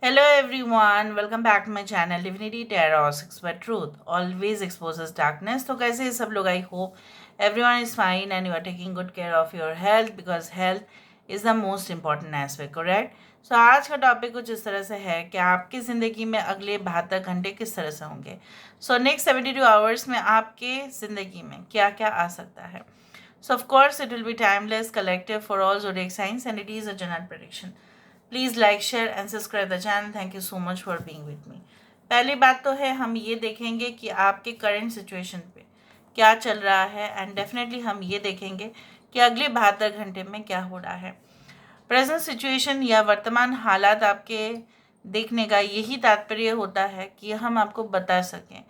Hello everyone, welcome back to my channel Divinity Tarot 6 by Truth always exposes darkness. तो कैसे हैं सब लोग? I hope everyone is fine and you are taking good care of your health because health is the most important aspect, correct? So आज का topic कुछ इस तरह से है कि आपकी ज़िंदगी में अगले 72 घंटे किस तरह से होंगे. सो नेक्स्ट 72 आवर्स में आपके ज़िंदगी में क्या क्या आ सकता है. So of course it will be timeless, collective for all zodiac signs and it is a general prediction. Please like share and subscribe the channel. Thank you so much for being with me. पहली बात तो है हम ये देखेंगे कि आपके current situation पे क्या चल रहा है एंड डेफिनेटली हम ये देखेंगे कि अगले 72 घंटे में क्या हो रहा है. प्रेजेंट सिचुएशन या वर्तमान हालात आपके देखने का यही तात्पर्य होता है कि हम आपको बता सकें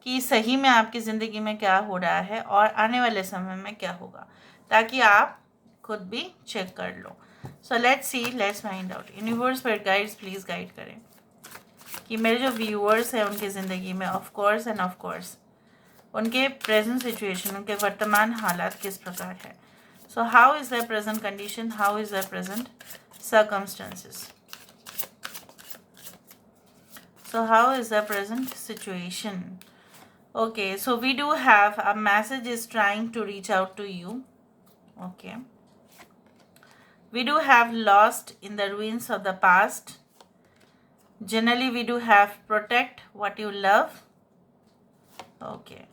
कि सही में आपकी ज़िंदगी में क्या हो रहा है और आने वाले समय में क्या होगा, ताकि आप खुद भी चेक कर लो. So let's see, let's find out. Universe पर गाइड्स प्लीज़ गाइड करें कि मेरे जो व्यूअर्स हैं उनकी ज़िंदगी में ऑफ कोर्स उनके प्रेजेंट सिचुएशन, उनके वर्तमान हालात किस प्रकार है. So how is the present condition, how is the present circumstances. So how is the present situation? Okay, so we do have a message is trying to reach out to you. Okay. We do have lost in the ruins of the past. Generally, we do have protect what you love. Okay.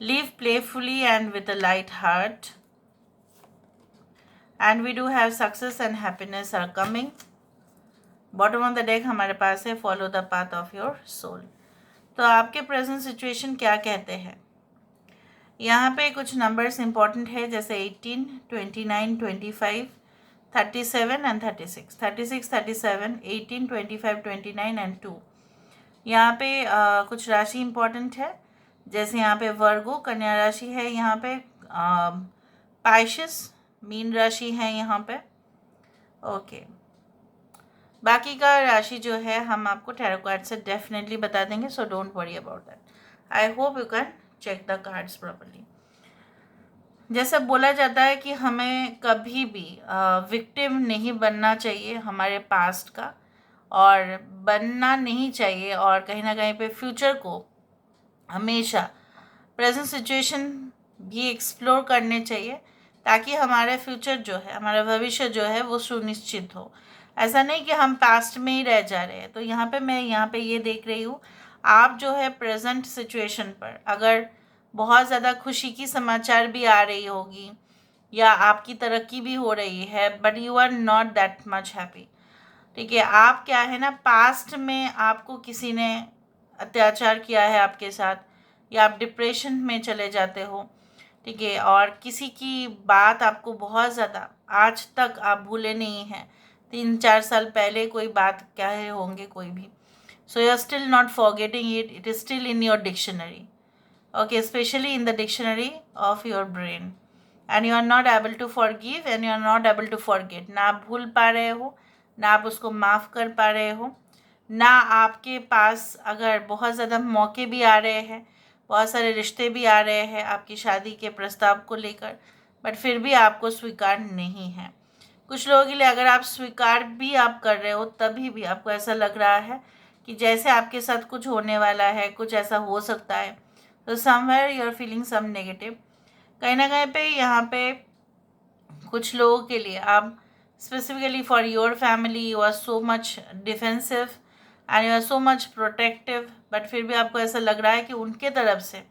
Live playfully and with a light heart. And we do have success and happiness are coming. Bottom of the deck हमारे पास है follow the path of your soul. तो आपके present situation क्या कहते हैं. यहाँ पे कुछ नंबर्स इंपॉर्टेंट है जैसे 18, 29, 25, 37 एंड 36. 36, 37, 18, 25, 29 एंड 2. यहाँ पे कुछ राशि इंपॉर्टेंट है जैसे यहाँ पे वर्गो कन्या राशि है, यहाँ पे पाइशिस मीन राशि है यहाँ पे. ओके. बाकी का राशि जो है हम आपको टैरो कार्ड से डेफिनेटली बता देंगे, so don't worry about that. I hope you can check the cards properly. जैसे बोला जाता है कि हमें कभी भी विक्टिम नहीं बनना चाहिए हमारे पास्ट का, और बनना नहीं चाहिए, और कहीं ना कहीं पे फ्यूचर को हमेशा प्रेजेंट सिचुएशन भी एक्सप्लोर करने चाहिए ताकि हमारे फ्यूचर जो है, हमारा भविष्य जो है वो सुनिश्चित हो. ऐसा नहीं कि हम पास्ट में ही रह जा रहे हैं. तो मैं यहाँ पे ये देख रही हूँ आप जो है प्रेजेंट सिचुएशन पर अगर बहुत ज़्यादा खुशी की समाचार भी आ रही होगी या आपकी तरक्की भी हो रही है, but you are not that much happy. ठीक है. आप क्या है ना, पास्ट में आपको किसी ने अत्याचार किया है आपके साथ, या आप डिप्रेशन में चले जाते हो. ठीक है. और किसी की बात आपको बहुत ज़्यादा आज तक आप भूले नहीं हैं. 3-4 साल पहले कोई बात कहे होंगे कोई भी. So you are still not forgetting it. It is still in your dictionary. Okay. Specially in the dictionary of your brain. And you are not able to forgive and you are not able to forget. ना आप भूल पा रहे हो, ना आप उसको माफ़ कर पा रहे हो, ना आपके पास अगर बहुत ज़्यादा मौके भी आ रहे हैं, बहुत सारे रिश्ते भी आ रहे हैं आपकी शादी के प्रस्ताव को लेकर, बट फिर भी आपको स्वीकार नहीं है. कुछ लोगों के लिए अगर आप स्वीकार भी आप कर रहे हो तभी भी आपको ऐसा लग रहा है कि जैसे आपके साथ कुछ होने वाला है, कुछ ऐसा हो सकता है. तो somewhere you are feeling some negative. कहीं ना कहीं पे यहाँ पे कुछ लोगों के लिए आप specifically for your family you are so much defensive and you are so much protective, but फिर भी आपको ऐसा लग रहा है कि उनके तरफ से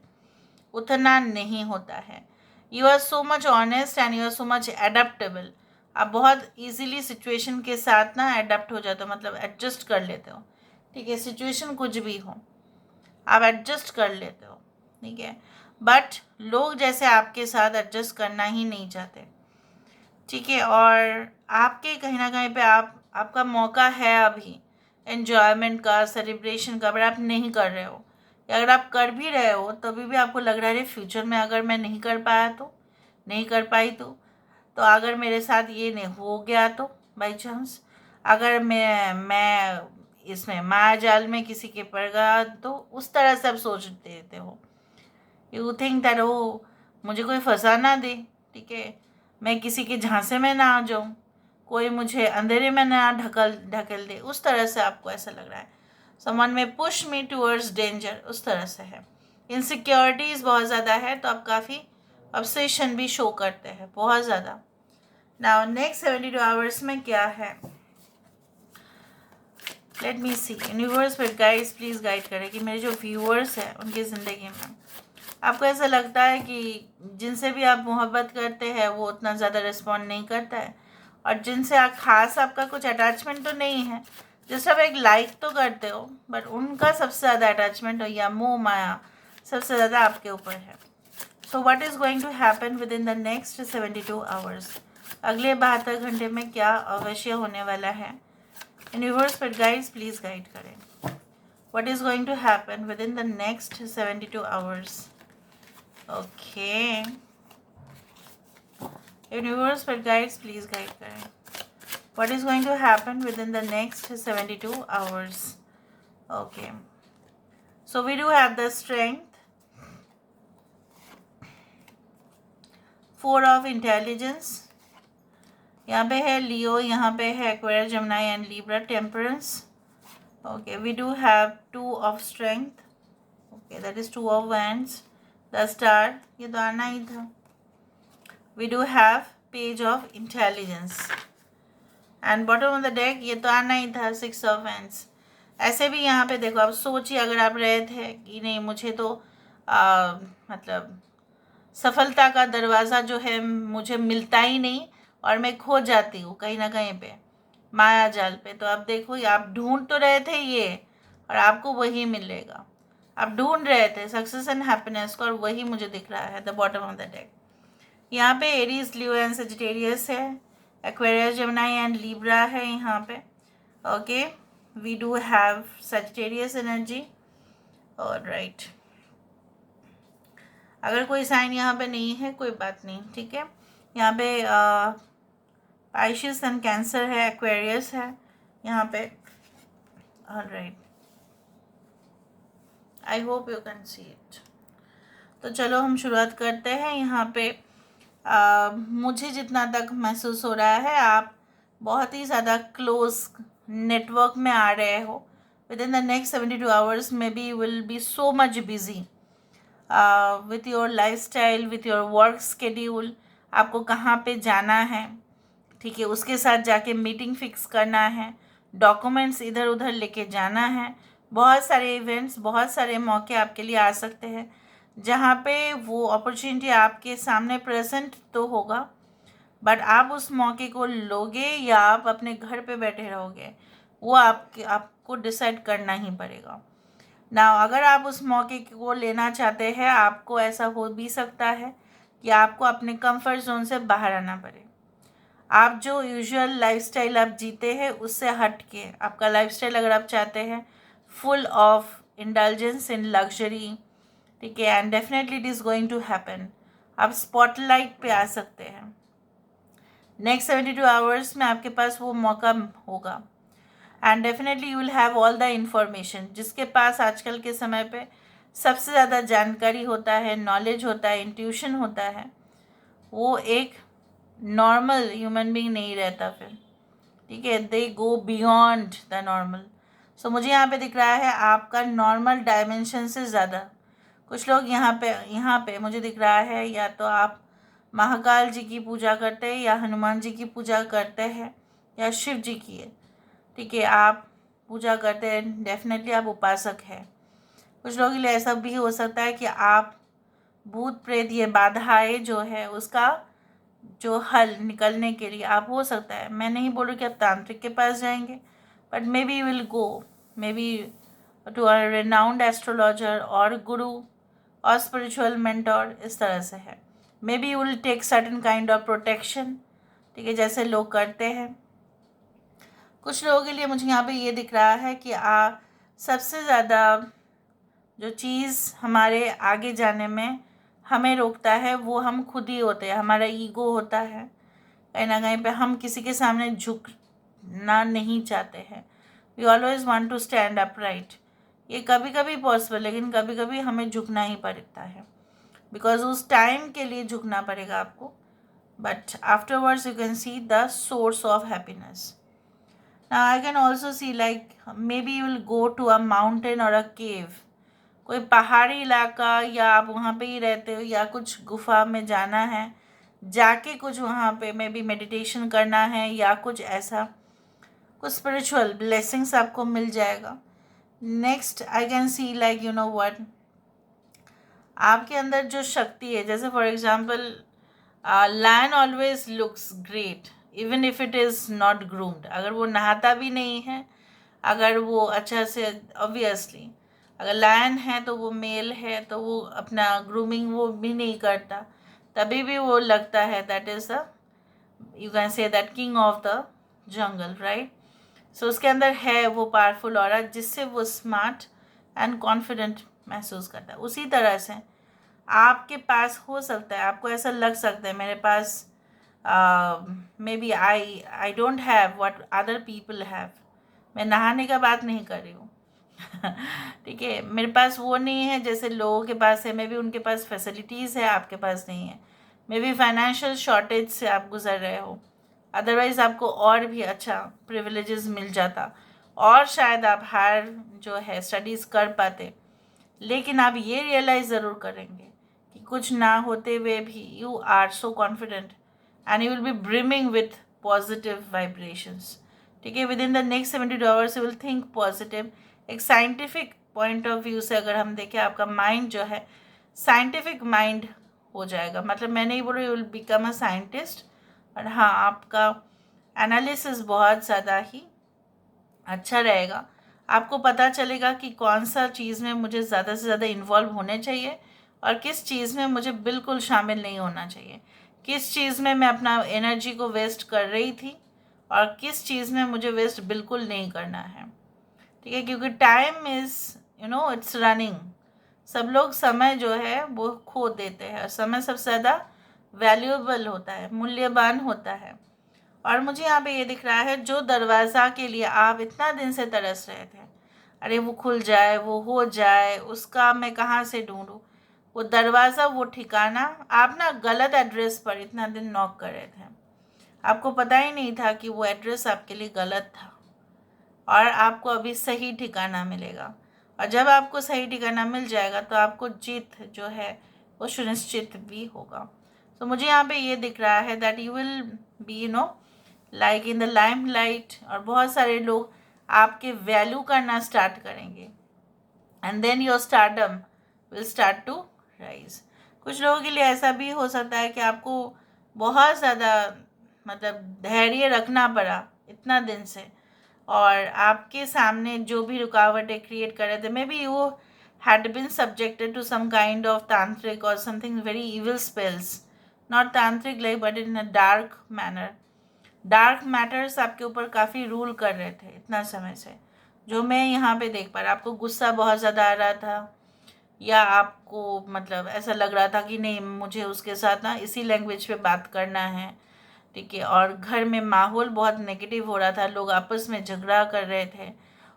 उतना नहीं होता है. You are so much honest and you are so much adaptable. आप बहुत इजीली सिचुएशन के साथ ना एडेप्ट हो जाते हो, मतलब एडजस्ट कर लेते हो. ठीक है. सिचुएशन कुछ भी हो आप एडजस्ट कर लेते हो. ठीक है. बट लोग जैसे आपके साथ एडजस्ट करना ही नहीं चाहते. ठीक है. और आपके कहीं ना कहीं पे आपका मौका है अभी एन्जॉयमेंट का, सेलिब्रेशन का, बट आप नहीं कर रहे हो. या अगर आप कर भी रहे हो तभी भी आपको लग रहा है फ्यूचर में अगर मैं नहीं कर पाया तो, नहीं कर पाई तो अगर मेरे साथ ये नहीं हो गया तो, बाई चांस अगर मैं इसमें माया जाल में किसी के पड़ गया तो, उस तरह से आप सोच देते हो. यू थिंक दैट मुझे कोई फंसा ना दे. ठीक है. मैं किसी के झांसे में ना आ जाऊँ, कोई मुझे अंधेरे में ना ढकेल दे, उस तरह से आपको ऐसा लग रहा है। समवन में पुश मी टूवर्ड्स डेंजर, उस तरह से है। इनसिक्योरिटीज़ बहुत ज़्यादा है, तो आप काफ़ी ऑब्सेशन भी शो करते हैं बहुत ज़्यादा। नाउ नेक्स्ट 72 आवर्स में क्या है, लेट मी सी। यूनिवर्स पर गाइड्स प्लीज़ गाइड करें कि मेरे जो व्यूअर्स हैं उनकी ज़िंदगी में आपको ऐसा लगता है कि जिनसे भी आप मोहब्बत करते हैं वो उतना ज़्यादा रिस्पॉन्ड नहीं करता है, और जिनसे खास आपका कुछ अटैचमेंट तो नहीं है, जस्ट आप एक लाइक तो करते हो, बट उनका सबसे ज़्यादा अटैचमेंट हो या मोह माया सबसे ज़्यादा आपके ऊपर है। So what is going to happen within the next 72 hours, अगले 72 घंटे में क्या अवश्य होने वाला है। यूनिवर्स पर गाइड्स प्लीज़ गाइड करें। What is going to happen within the next 72 hours? Okay. Universe पर guides please guide करें. What is going to happen within the next 72 hours? Okay. So we do have the strength, 4 of intelligence. यहाँ पे है लियो, यहाँ पे है Aquarius, Gemini and Libra, temperance. Okay, we do have 2 of strength. Okay, that is 2 of wands. The star, ये तो आना ही था. We do have page of intelligence. And bottom of the deck, ये तो आना ही था, 6 of wands. ऐसे भी यहाँ पे देखो, आप सोचिए अगर आप रहे थे कि नहीं मुझे तो मतलब सफलता का दरवाज़ा जो है मुझे मिलता ही नहीं और मैं खो जाती हूँ कहीं ना कहीं पे माया जाल पे, तो आप देखो आप ढूंढ तो रहे थे ये और आपको वही मिलेगा। आप ढूंढ रहे थे सक्सेस एंड हैप्पीनेस को और वही मुझे दिख रहा है the bottom of the deck. यहाँ पे एरीज, लियो एंड सजिटेरियस है, एक्वेरियस, जेमिनी एंड लिब्रा है यहाँ पे। Okay, we do have Sagittarius energy. Alright, अगर कोई साइन यहाँ पे नहीं है कोई बात नहीं, ठीक है। यहाँ पे पाइशियस एंड कैंसर है, एक्वेरियस है यहाँ पे। Alright, I hope you can see it. तो चलो हम शुरुआत करते हैं। यहाँ पे मुझे जितना तक महसूस हो रहा है आप बहुत ही ज़्यादा क्लोज नेटवर्क में आ रहे हो। With in the next 72 hours may be you will B so much busy with your life style, with your work schedule. आपको कहाँ पे जाना है, ठीक है, उसके साथ जाके मीटिंग फिक्स करना है, डॉक्यूमेंट्स इधर उधर लेके जाना है। बहुत सारे इवेंट्स, बहुत सारे मौके आपके लिए आ सकते हैं जहाँ पे वो अपॉर्चुनिटी आपके सामने प्रेजेंट तो होगा, बट आप उस मौके को लोगे या आप अपने घर पे बैठे रहोगे वो आपको डिसाइड करना ही पड़ेगा ना। अगर आप उस मौके को लेना चाहते हैं, आपको ऐसा हो भी सकता है कि आपको अपने कंफर्ट जोन से बाहर आना पड़े। आप जो यूजुअल लाइफस्टाइल आप जीते हैं उससे हट के आपका लाइफस्टाइल अगर आप चाहते हैं full of indulgence in luxury, ठीक है, and definitely it is going to happen. आप स्पॉटलाइट पे आ सकते हैं। नेक्स्ट 72 आवर्स में आपके पास वो मौका होगा and definitely you will have all the information. जिसके पास आजकल के समय पे सबसे ज़्यादा जानकारी होता है, नॉलेज होता है, इंट्यूशन होता है, वो एक नॉर्मल ह्यूमन बीइंग नहीं रहता फिर, ठीक है। दे गो बियॉन्ड द नॉर्मल। सो मुझे यहाँ पे दिख रहा है आपका नॉर्मल डायमेंशन से ज़्यादा कुछ लोग यहाँ पे मुझे दिख रहा है या तो आप महाकाल जी की पूजा करते हैं या हनुमान जी की पूजा करते हैं या शिव जी की है, ठीक है, आप पूजा करते हैं, डेफिनेटली आप उपासक हैं। कुछ लोगों के लिए ऐसा भी हो सकता है कि आप भूत प्रेत ये बाधाएं जो है उसका जो हल निकलने के लिए आप, हो सकता है, मैं नहीं बोल रही कि आप तांत्रिक के पास जाएंगे, but may B you will go may be to a renowned astrologer और गुरु और स्पिरिचुअल मेंटोर, इस तरह से है। May B you will take certain kind of protection, ठीक है, जैसे लोग करते हैं। कुछ लोगों के लिए मुझे यहाँ पे ये दिख रहा है कि सबसे ज़्यादा जो चीज़ हमारे आगे जाने में हमें रोकता है वो हम खुद ही होते हैं, हमारा ईगो होता है। कहीं ना कहीं पे हम किसी के सामने झुकना नहीं चाहते हैं। We always want to stand up right. ये कभी कभी पॉसिबल, लेकिन कभी कभी हमें झुकना ही पड़ता है, बिकॉज उस टाइम के लिए झुकना पड़ेगा आपको। but afterwards you can see the source of happiness. Now I can also see like maybe you will go to a mountain or a cave. कोई पहाड़ी इलाका, या आप वहाँ पे ही रहते हो, या कुछ गुफा में जाना है, जाके कुछ वहाँ पे मे बी मेडिटेशन करना है, या कुछ ऐसा कुछ स्पिरिचुअल ब्लेसिंग्स आपको मिल जाएगा. Next I can see like you know what, आपके अंदर जो शक्ति है, जैसे for example lion always looks great even if it is not groomed. अगर वो नहाता भी नहीं है, अगर वो अच्छा से, ऑब्वियसली अगर लायन है तो वो मेल है तो वो अपना ग्रूमिंग वो भी नहीं करता, तभी भी वो लगता है that is the, you can say that king of the jungle, right. So उसके अंदर है वो पावरफुल ऑरा जिससे वो स्मार्ट एंड कॉन्फिडेंट महसूस करता है. उसी तरह से आपके पास हो सकता है, आपको ऐसा लग सकता है मेरे पास maybe I don't have what other people have. मैं नहाने का बात नहीं कर रही हूँ. ठीक है, मेरे पास वो नहीं है जैसे लोगों के पास है. मे बी उनके पास फैसिलिटीज़ है, आपके पास नहीं है. मे बी फाइनेंशियल शॉर्टेज से आप गुजर रहे हो, अदरवाइज़ आपको और भी अच्छा प्रिविलेजेस मिल जाता, और शायद आप हायर जो है स्टडीज़ कर पाते. लेकिन आप ये रियलाइज़ ज़रूर करेंगे कि कुछ ना होते हुए भी you are so confident and you will be brimming with positive vibrations. ठीक है, within the next 72 hours you will think positive. एक साइंटिफिक पॉइंट ऑफ व्यू से अगर हम देखें, आपका माइंड जो है साइंटिफिक माइंड हो जाएगा. मतलब मैं नहीं बोल रही you will become a scientist, और हाँ आपका एनालिसिस बहुत ज़्यादा ही अच्छा रहेगा. आपको पता चलेगा कि कौन सा चीज़ में मुझे ज़्यादा से ज़्यादा इन्वॉल्व होने चाहिए और किस चीज़ में मुझे बिल्कुल शामिल नहीं होना चाहिए, किस चीज़ में मैं अपना एनर्जी को वेस्ट कर रही थी और किस चीज़ में मुझे वेस्ट बिल्कुल नहीं करना है. ठीक है, क्योंकि time is you know it's running. सब लोग समय जो है वो खो देते हैं. समय सबसे ज़्यादा वैल्यूएबल होता है, मूल्यवान होता है. और मुझे यहाँ पे ये दिख रहा है जो दरवाज़ा के लिए आप इतना दिन से तरस रहे थे, अरे वो खुल जाए, वो हो जाए, उसका मैं कहाँ से ढूंढूं, वो दरवाज़ा, वो ठिकाना, आप ना गलत एड्रेस पर इतना दिन नॉक कर रहे थे. आपको पता ही नहीं था कि वो एड्रेस आपके लिए गलत था, और आपको अभी सही ठिकाना मिलेगा. और जब आपको सही ठिकाना मिल जाएगा तो आपको जीत जो है वो सुनिश्चित भी होगा. तो मुझे यहाँ पे ये दिख रहा है that you will be you know like in the limelight, और बहुत सारे लोग आपके वैल्यू करना स्टार्ट करेंगे, and then your stardom will start to rise. कुछ लोगों के लिए ऐसा भी हो सकता है कि आपको बहुत ज़्यादा मतलब धैर्य रखना पड़ा इतना दिन से, और आपके सामने जो भी रुकावटें क्रिएट कर रहे थे, may be you had been subjected to some kind of tantrik और something very evil spells, not tantrik like but in a dark manner. Dark matters आपके ऊपर काफ़ी रूल कर रहे थे इतना समय से, जो मैं यहाँ पे देख पा रहा. आपको गुस्सा बहुत ज़्यादा आ रहा था, या आपको मतलब ऐसा लग रहा था कि नहीं मुझे उसके साथ ना इसी लैंग्वेज पे बात करना है. ठीक है, और घर में माहौल बहुत नेगेटिव हो रहा था, लोग आपस में झगड़ा कर रहे थे.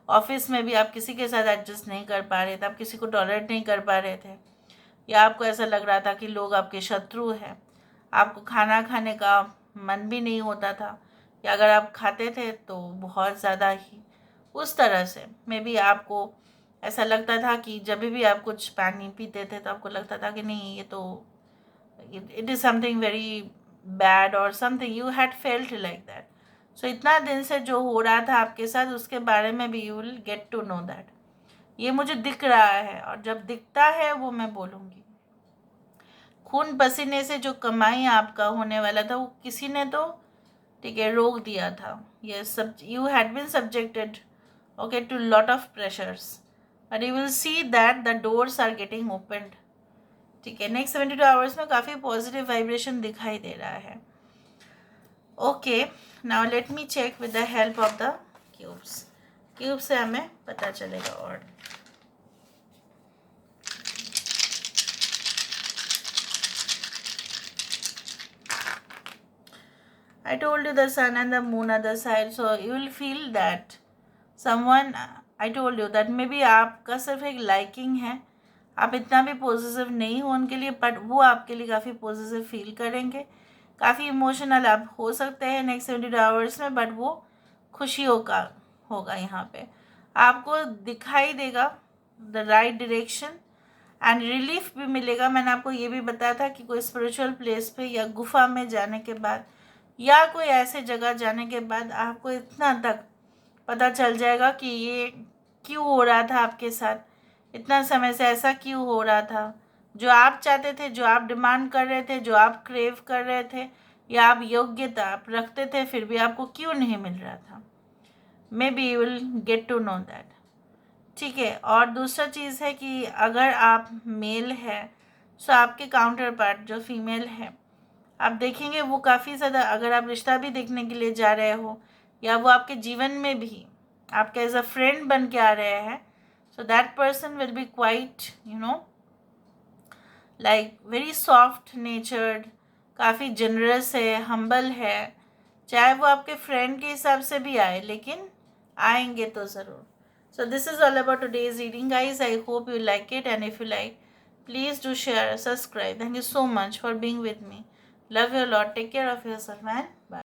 ऑफिस में भी आप किसी के साथ एडजस्ट नहीं कर पा रहे थे, आप किसी को टॉलरेट नहीं कर पा रहे थे, या आपको ऐसा लग रहा था कि लोग आपके शत्रु हैं. आपको खाना खाने का मन भी नहीं होता था, या अगर आप खाते थे तो बहुत ज़्यादा ही उस तरह से. मे बी आपको ऐसा लगता था कि जब भी आप कुछ पानी पीते थे तो आपको लगता था कि नहीं ये तो it is something very bad और something, you had felt like that. So इतना दिन से जो हो रहा था आपके साथ उसके बारे में भी you will get to know that. ये मुझे दिख रहा है, और जब दिखता है वो मैं बोलूँगी. खून पसीने से जो कमाई आपका होने वाला था वो किसी ने तो ठीक है रोक दिया था. ये सब you had been subjected okay to lot of pressures, but you will see that the doors are getting opened. ठीक है, नेक्स्ट 72 आवर्स में काफ़ी पॉजिटिव वाइब्रेशन दिखाई दे रहा है. Okay, now let me check with the help of the cubes. Cube से हमें पता चलेगा. और I told you the sun and the moon are the side, so you will feel that someone, I told you that maybe आपका सिर्फ एक liking है, आप इतना भी पॉजिटिव नहीं हो उनके लिए, बट वो आपके लिए काफ़ी पॉजिटिव फील करेंगे. काफ़ी इमोशनल आप हो सकते हैं नेक्स्ट 72 आवर्स में, बट वो खुशियों का होगा। यहाँ पे आपको दिखाई देगा the right direction and relief भी मिलेगा। मैंने आपको ये भी बताया था कि कोई स्पिरिचुअल प्लेस पे या गुफा में जाने के बाद या कोई ऐसे जगह जाने के बाद आपको इतना तक पता चल जाएगा कि ये क्यों हो रहा था आपके साथ, इतना समय से ऐसा क्यों हो रहा था, जो आप चाहते थे, जो आप डिमांड कर रहे थे, जो आप क्रेव कर रहे थे, या आप योग्यता आप रखते थे फिर भी आपको क्यों नहीं मिल रहा था। May be you will get to know that. ठीक है। और दूसरा चीज़ है कि अगर आप मेल है सो आपके काउंटर पार्ट जो फीमेल है, आप देखेंगे वो काफ़ी ज़्यादा, अगर आप रिश्ता भी देखने के लिए जा रहे हो या वो आपके जीवन में भी आपके एज अ फ्रेंड बन के आ रहे हैं, so that person will be quite like very soft नेचर्ड, काफ़ी जनरस है, हम्बल है। चाहे वो आपके फ्रेंड के हिसाब से भी आए, लेकिन आएंगे तो ज़रूर। So this is all about today's reading, guys. I hope you like it, and if you like, please do share, subscribe. Thank you so much for being with me. Love you a lot. Take care of yourself, man. Bye.